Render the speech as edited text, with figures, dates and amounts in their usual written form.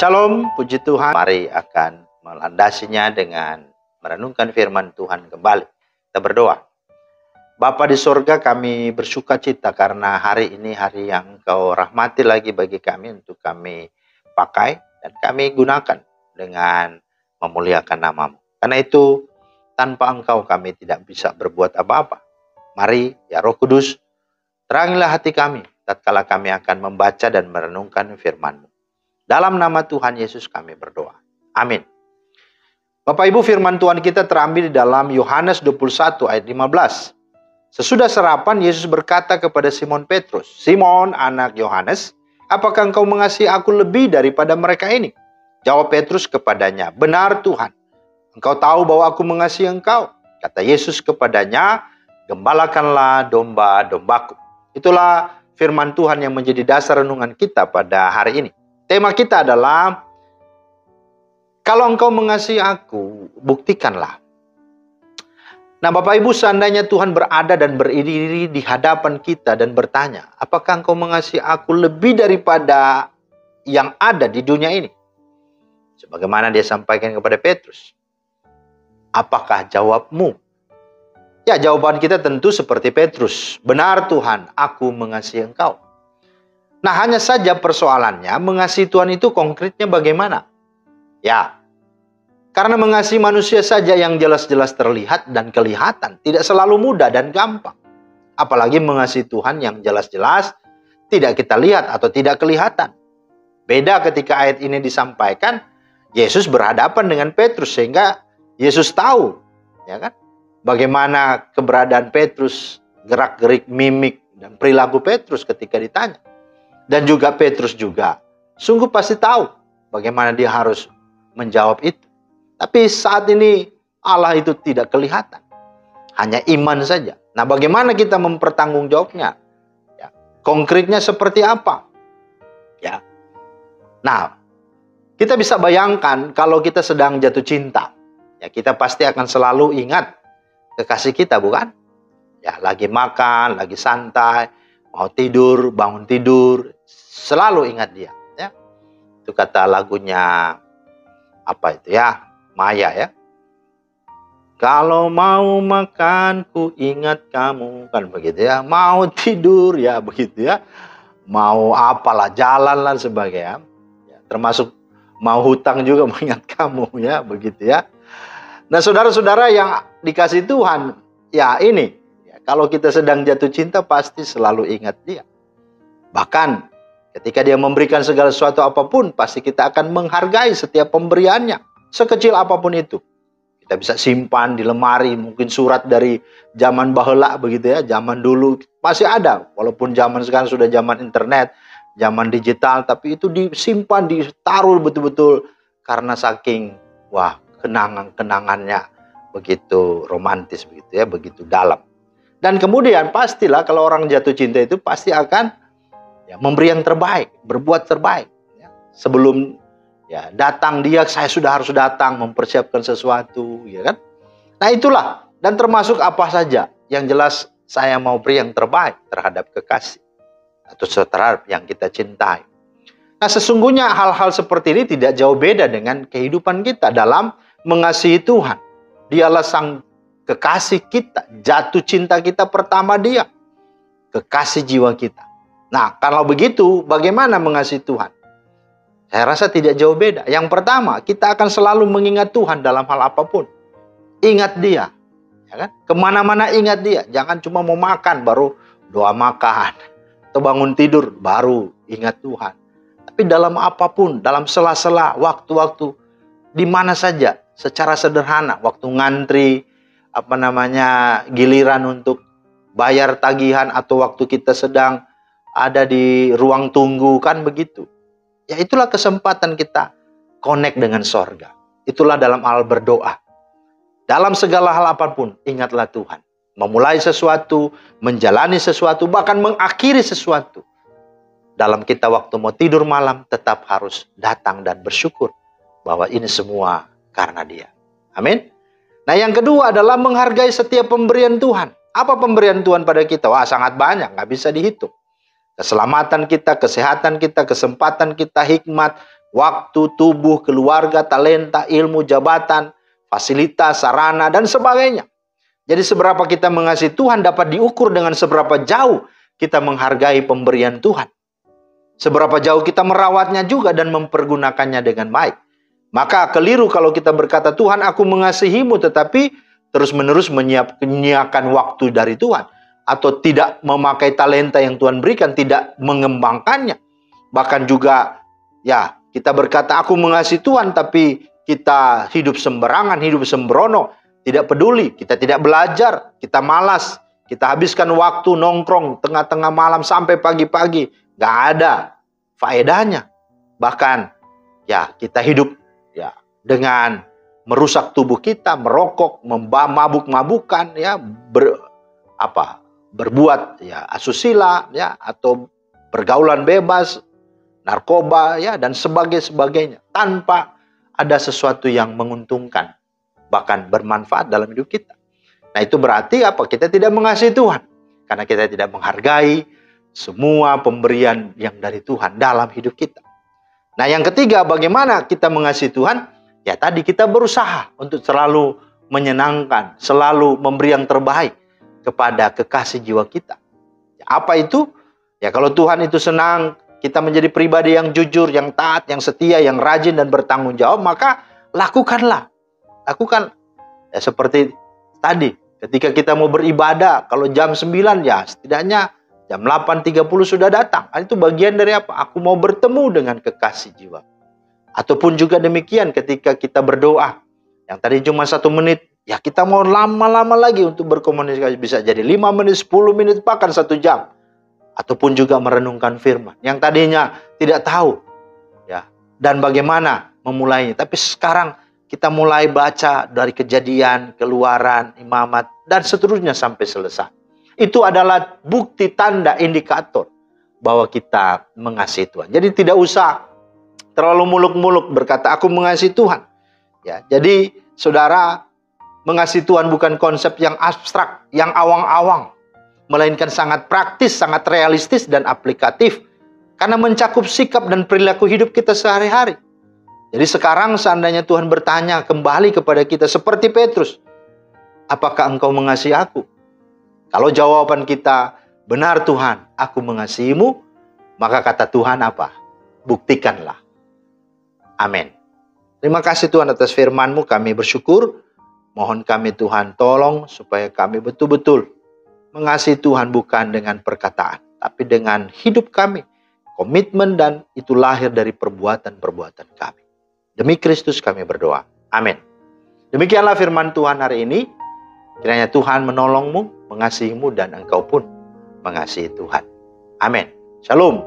Shalom, puji Tuhan. Mari akan melandasinya dengan merenungkan firman Tuhan kembali. Kita berdoa. Bapa di sorga, kami bersuka cita karena hari ini hari yang Engkau rahmati lagi bagi kami untuk kami pakai dan kami gunakan dengan memuliakan nama-Mu. Karena itu, tanpa Engkau kami tidak bisa berbuat apa-apa. Mari, ya Roh Kudus, terangilah hati kami tatkala kami akan membaca dan merenungkan firman-Mu. Dalam nama Tuhan Yesus kami berdoa. Amin. Bapak Ibu, firman Tuhan kita terambil di dalam Yohanes 21 ayat 15. Sesudah sarapan, Yesus berkata kepada Simon Petrus, "Simon, anak Yohanes, apakah engkau mengasihi aku lebih daripada mereka ini?" Jawab Petrus kepadanya, "Benar Tuhan, engkau tahu bahwa aku mengasihi engkau." Kata Yesus kepadanya, "Gembalakanlah domba-dombaku." Itulah firman Tuhan yang menjadi dasar renungan kita pada hari ini. Tema kita adalah, kalau engkau mengasihi aku, buktikanlah. Nah Bapak Ibu, seandainya Tuhan berada dan berdiri di hadapan kita dan bertanya, apakah engkau mengasihi aku lebih daripada yang ada di dunia ini? Sebagaimana dia sampaikan kepada Petrus. Apakah jawabmu? Ya, jawaban kita tentu seperti Petrus. Benar Tuhan, aku mengasihi engkau. Nah, hanya saja persoalannya, mengasihi Tuhan itu konkretnya bagaimana? Ya, karena mengasihi manusia saja yang jelas-jelas terlihat dan kelihatan, tidak selalu mudah dan gampang. Apalagi mengasihi Tuhan yang jelas-jelas tidak kita lihat atau tidak kelihatan. Beda ketika ayat ini disampaikan, Yesus berhadapan dengan Petrus, sehingga Yesus tahu, ya kan, bagaimana keberadaan Petrus, gerak-gerik, mimik, dan perilaku Petrus ketika ditanya. Dan juga Petrus juga sungguh pasti tahu bagaimana dia harus menjawab itu. Tapi saat ini Allah itu tidak kelihatan. Hanya iman saja. Nah, bagaimana kita mempertanggungjawabnya? Ya, konkretnya seperti apa? Ya. Nah, kita bisa bayangkan kalau kita sedang jatuh cinta. Ya, kita pasti akan selalu ingat kekasih kita, bukan? Ya, lagi makan, lagi santai, mau tidur, bangun tidur, selalu ingat dia. Ya. Itu kata lagunya, apa itu ya? Maya ya. Kalau mau makan, ku ingat kamu. Kan begitu ya. Mau tidur, ya begitu ya. Mau apalah, jalan dan sebagainya. Ya, termasuk mau hutang juga mengingat kamu, ya begitu ya. Nah saudara-saudara yang dikasih Tuhan, ya ini. Kalau kita sedang jatuh cinta, pasti selalu ingat dia. Bahkan ketika dia memberikan segala sesuatu apapun, pasti kita akan menghargai setiap pemberiannya. Sekecil apapun itu. Kita bisa simpan di lemari, mungkin surat dari zaman baheula begitu ya, zaman dulu masih ada. Walaupun zaman sekarang sudah zaman internet, zaman digital, tapi itu disimpan, ditaruh betul-betul. Karena saking, wah, kenangannya begitu romantis begitu ya, begitu dalam. Dan kemudian pastilah kalau orang jatuh cinta itu pasti akan ya, memberi yang terbaik, berbuat terbaik. Ya. Sebelum ya, datang dia, saya sudah harus datang mempersiapkan sesuatu, ya kan? Nah itulah, dan termasuk apa saja. Yang jelas saya mau beri yang terbaik terhadap kekasih atau terhadap yang kita cintai. Nah sesungguhnya hal-hal seperti ini tidak jauh beda dengan kehidupan kita dalam mengasihi Tuhan. Dialah sang kekasih kita, jatuh cinta kita pertama dia, kekasih jiwa kita. Nah, kalau begitu, bagaimana mengasihi Tuhan? Saya rasa tidak jauh beda. Yang pertama, kita akan selalu mengingat Tuhan dalam hal apapun. Ingat dia, ya kan? Kemana-mana ingat dia. Jangan cuma mau makan baru doa makan, atau bangun tidur baru ingat Tuhan. Tapi dalam apapun, dalam sela-sela, waktu-waktu, di mana saja, secara sederhana, waktu ngantri, giliran untuk bayar tagihan, atau waktu kita sedang ada di ruang tunggu, kan begitu. Ya itulah kesempatan kita connect dengan sorga. Itulah dalam hal berdoa. Dalam segala hal apapun, ingatlah Tuhan. Memulai sesuatu, menjalani sesuatu, bahkan mengakhiri sesuatu. Dalam kita waktu mau tidur malam, tetap harus datang dan bersyukur bahwa ini semua karena dia. Amin. Nah yang kedua adalah menghargai setiap pemberian Tuhan. Apa pemberian Tuhan pada kita? Wah sangat banyak, nggak bisa dihitung. Keselamatan kita, kesehatan kita, kesempatan kita, hikmat, Waktu, tubuh, keluarga, talenta, ilmu, jabatan, fasilitas, sarana, dan sebagainya. Jadi seberapa kita mengasihi Tuhan dapat diukur dengan seberapa jauh kita menghargai pemberian Tuhan. Seberapa jauh kita merawatnya juga dan mempergunakannya dengan baik. Maka keliru kalau kita berkata, Tuhan aku mengasihimu, tetapi terus-menerus menyiapkan waktu dari Tuhan. Atau tidak memakai talenta yang Tuhan berikan, tidak mengembangkannya. Bahkan juga, ya kita berkata aku mengasihi Tuhan, tapi kita hidup sembarangan, hidup sembrono. Tidak peduli, kita tidak belajar, kita malas. Kita habiskan waktu nongkrong tengah-tengah malam sampai pagi-pagi. Gak ada faedahnya. Bahkan, ya kita hidup ya dengan merusak tubuh kita, merokok, mabuk-mabukan, ya berbuat ya asusila, ya atau pergaulan bebas, narkoba, ya dan sebagainya, tanpa ada sesuatu yang menguntungkan, bahkan bermanfaat dalam hidup kita. Nah itu berarti apa? Kita tidak mengasihi Tuhan, karena kita tidak menghargai semua pemberian yang dari Tuhan dalam hidup kita. Nah yang ketiga, bagaimana kita mengasihi Tuhan? Ya tadi kita berusaha untuk selalu menyenangkan, selalu memberi yang terbaik kepada kekasih jiwa kita. Apa itu? Ya kalau Tuhan itu senang kita menjadi pribadi yang jujur, yang taat, yang setia, yang rajin dan bertanggung jawab, maka lakukanlah. Lakukan. Ya seperti tadi, ketika kita mau beribadah, kalau jam 9 ya setidaknya jam 8.30 sudah datang. Itu bagian dari apa? Aku mau bertemu dengan kekasih jiwa. Ataupun juga demikian ketika kita berdoa. Yang tadi cuma 1 menit, ya kita mau lama-lama lagi untuk berkomunikasi. Bisa jadi 5 menit, 10 menit, bahkan 1 jam. Ataupun juga merenungkan firman. Yang tadinya tidak tahu. Ya, dan bagaimana memulainya. Tapi sekarang kita mulai baca dari Kejadian, Keluaran, Imamat, dan seterusnya sampai selesai. Itu adalah bukti tanda indikator bahwa kita mengasihi Tuhan. Jadi tidak usah terlalu muluk-muluk berkata aku mengasihi Tuhan. Ya, jadi saudara, mengasihi Tuhan bukan konsep yang abstrak, yang awang-awang, melainkan sangat praktis, sangat realistis dan aplikatif karena mencakup sikap dan perilaku hidup kita sehari-hari. Jadi sekarang seandainya Tuhan bertanya kembali kepada kita seperti Petrus, apakah engkau mengasihi aku? Kalau jawaban kita, benar Tuhan, aku mengasihimu, maka kata Tuhan apa? Buktikanlah. Amin. Terima kasih Tuhan atas firman-Mu, kami bersyukur. Mohon kami Tuhan tolong supaya kami betul-betul mengasihi Tuhan bukan dengan perkataan, tapi dengan hidup kami. Komitmen dan itu lahir dari perbuatan-perbuatan kami. Demi Kristus kami berdoa. Amin. Demikianlah firman Tuhan hari ini. Kiranya Tuhan menolongmu, mengasihimu, dan engkau pun mengasihi Tuhan. Amin. Shalom.